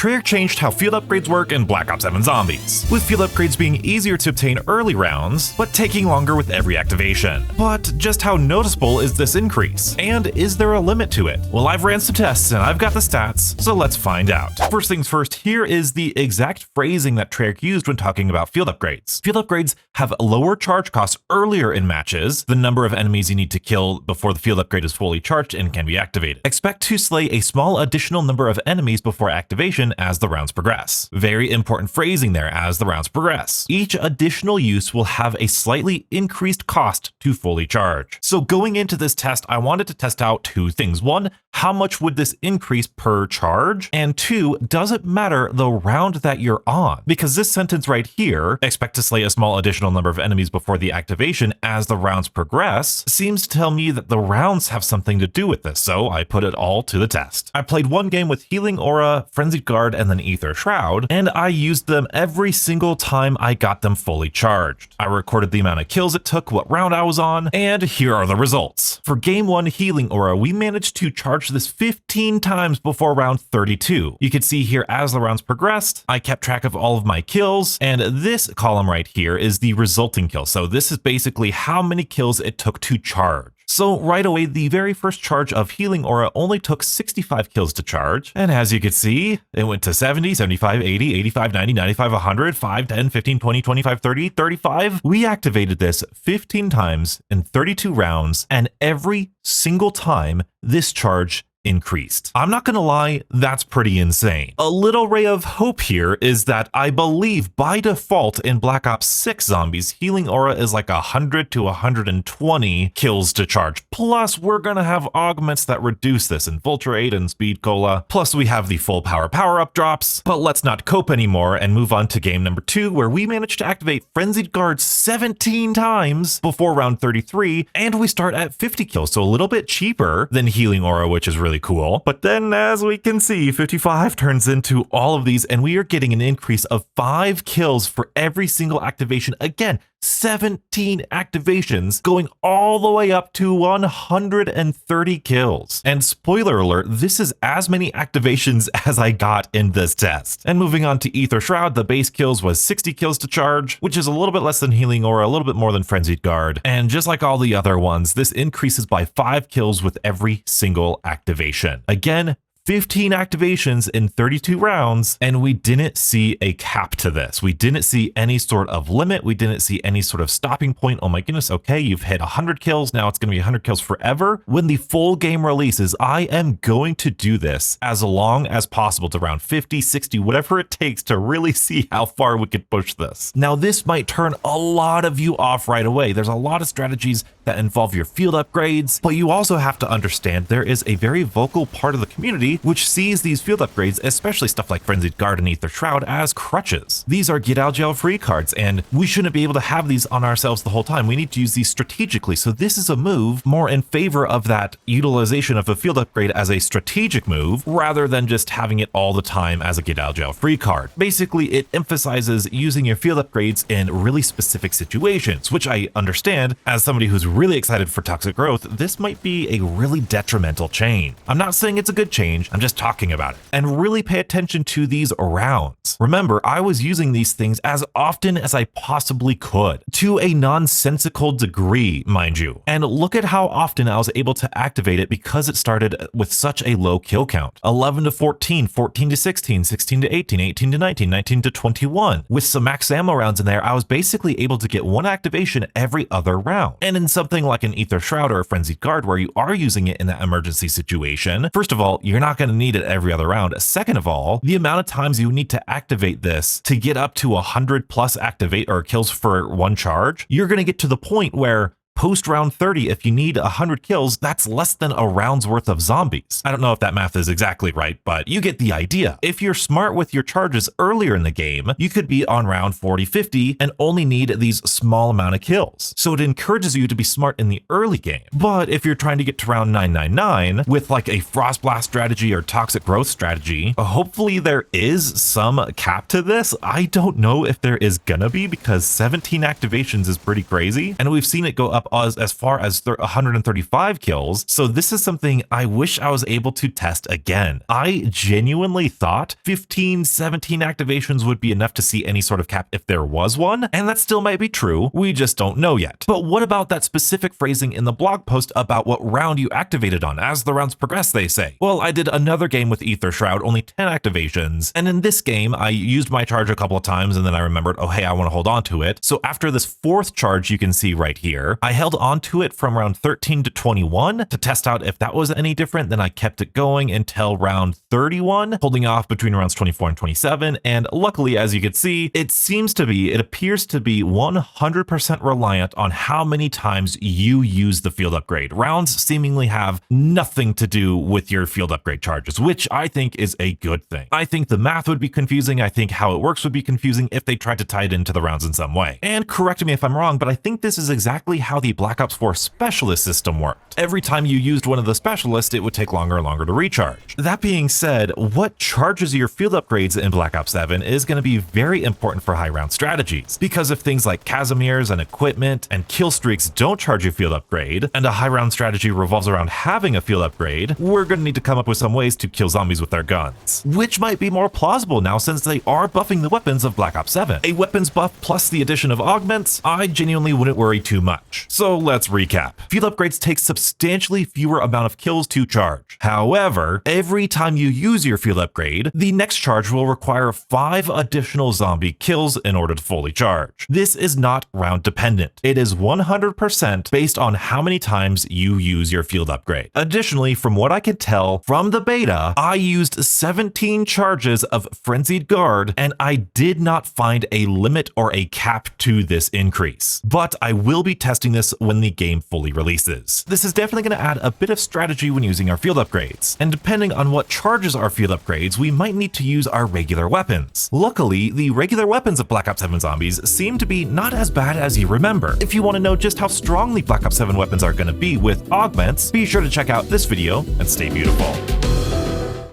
Treyarch changed how field upgrades work in Black Ops 7 Zombies, with field upgrades being easier to obtain early rounds, but taking longer with every activation. But just how noticeable is this increase? And is there a limit to it? Well, I've ran some tests and I've got the stats, so let's find out. First things first, here is the exact phrasing that Treyarch used when talking about field upgrades. Field upgrades have lower charge costs earlier in matches, the number of enemies you need to kill before the field upgrade is fully charged and can be activated. Expect to slay a small additional number of enemies before activation as the rounds progress. Very important phrasing there, as the rounds progress. Each additional use will have a slightly increased cost to fully charge. So going into this test, I wanted to test out two things. One, how much would this increase per charge? And two, does it matter the round that you're on? Because this sentence right here, expect to slay a small additional number of enemies before the activation as the rounds progress, seems to tell me that the rounds have something to do with this, so I put it all to the test. I played one game with Healing Aura, Frenzied Guard, and then Aether Shroud, and I used them every single time I got them fully charged. I recorded the amount of kills it took, what round I was on, and here are the results. For game 1 Healing Aura, we managed to charge this 15 times before round 32. You can see here as the rounds progressed, I kept track of all of my kills, and this column right here is the resulting kill. So this is basically how many kills it took to charge. So right away, the very first charge of Healing Aura only took 65 kills to charge. And as you can see, it went to 70, 75, 80, 85, 90, 95, 100, 5, 10, 15, 20, 25, 30, 35. We activated this 15 times in 32 rounds, and every single time this charge increased. I'm not gonna lie, that's pretty insane. A little ray of hope here is that I believe by default in Black Ops 6 Zombies, Healing Aura is like 100 to 120 kills to charge. Plus, we're gonna have augments that reduce this, Infiltrate and Speed Cola. Plus, we have the full power-up drops. But let's not cope anymore and move on to game number 2, where we managed to activate Frenzied Guard 17 times before round 33, and we start at 50 kills, so a little bit cheaper than Healing Aura, which is really cool. But then, as we can see, 55 turns into all of these, and we are getting an increase of 5 kills for every single activation. Again, 17 activations going all the way up to 130 kills. And spoiler alert, this is as many activations as I got in this test. And moving on to Aether Shroud, the base kills was 60 kills to charge, which is a little bit less than Healing Aura, a little bit more than Frenzied Guard. And just like all the other ones, this increases by 5 kills with every single activation. Again, 15 activations in 32 rounds, and we didn't see a cap to this. We didn't see any sort of limit. We didn't see any sort of stopping point. Oh my goodness, okay, you've hit 100 kills. Now it's going to be 100 kills forever. When the full game releases, I am going to do this as long as possible to round 50, 60, whatever it takes to really see how far we could push this. Now, this might turn a lot of you off right away. There's a lot of strategies that involve your field upgrades, but you also have to understand there is a very vocal part of the community which sees these field upgrades, especially stuff like Frenzied Guard and Aether Shroud, as crutches. These are get out of jail free cards, and we shouldn't be able to have these on ourselves the whole time. We need to use these strategically. So this is a move more in favor of that utilization of a field upgrade as a strategic move, rather than just having it all the time as a get out of jail free card. Basically, it emphasizes using your field upgrades in really specific situations, which I understand as somebody who's really excited for toxic growth. This might be a really detrimental change. I'm not saying it's a good change, I'm just talking about it. And really pay attention to these rounds. Remember, I was using these things as often as I possibly could, to a nonsensical degree, mind you. And look at how often I was able to activate it because it started with such a low kill count. 11 to 14, 14 to 16, 16 to 18, 18 to 19, 19 to 21. With some max ammo rounds in there, I was basically able to get one activation every other round. And in something like an Aether Shroud or a Frenzied Guard, where you are using it in that emergency situation, first of all, you're not going to need it every other round. Second of all, the amount of times you need to activate this to get up to 100 plus activate or kills for one charge, you're going to get to the point where post round 30, if you need 100 kills, that's less than a round's worth of zombies. I don't know if that math is exactly right, but you get the idea. If you're smart with your charges earlier in the game, you could be on round 40, 50 and only need these small amount of kills. So it encourages you to be smart in the early game. But if you're trying to get to round 999 with like a Frost Blast strategy or Toxic Growth strategy, hopefully there is some cap to this. I don't know if there is gonna be, because 17 activations is pretty crazy. And we've seen it go up up as far as 135 kills, so this is something I wish I was able to test again. I genuinely thought 15, 17 activations would be enough to see any sort of cap if there was one, and that still might be true, we just don't know yet. But what about that specific phrasing in the blog post about what round you activated on as the rounds progress, they say? Well, I did another game with Ether Shroud, only 10 activations, and in this game, I used my charge a couple of times and then I remembered, oh hey, I want to hold on to it. So after this fourth charge you can see right here, I held on to it from round 13 to 21 to test out if that was any different. Then I kept it going until round 31, holding off between rounds 24 and 27, and luckily, as you can see, it appears to be 100% reliant on how many times you use the field upgrade. Rounds seemingly have nothing to do with your field upgrade charges, which I think is a good thing. I think the math would be confusing. I think how it works would be confusing if they tried to tie it into the rounds in some way. And correct me if I'm wrong, but I think this is exactly how the Black Ops 4 specialist system worked. Every time you used one of the specialists, it would take longer and longer to recharge. That being said, what charges your field upgrades in Black Ops 7 is going to be very important for high round strategies, because if things like Casimirs and equipment and kill streaks don't charge your field upgrade, and a high round strategy revolves around having a field upgrade, we're going to need to come up with some ways to kill zombies with their guns, which might be more plausible now since they are buffing the weapons of Black Ops 7. A weapons buff plus the addition of augments, I genuinely wouldn't worry too much. So let's recap. Field upgrades take substantially fewer amount of kills to charge. However, every time you use your field upgrade, the next charge will require 5 additional zombie kills in order to fully charge. This is not round dependent. It is 100% based on how many times you use your field upgrade. Additionally, from what I could tell from the beta, I used 17 charges of Frenzied Guard, and I did not find a limit or a cap to this increase. But I will be testing this when the game fully releases. This is definitely going to add a bit of strategy when using our field upgrades, and depending on what charges our field upgrades, we might need to use our regular weapons. Luckily, the regular weapons of Black Ops 7 zombies seem to be not as bad as you remember. If you want to know just how strong the Black Ops 7 weapons are going to be with augments, be sure to check out this video and stay beautiful.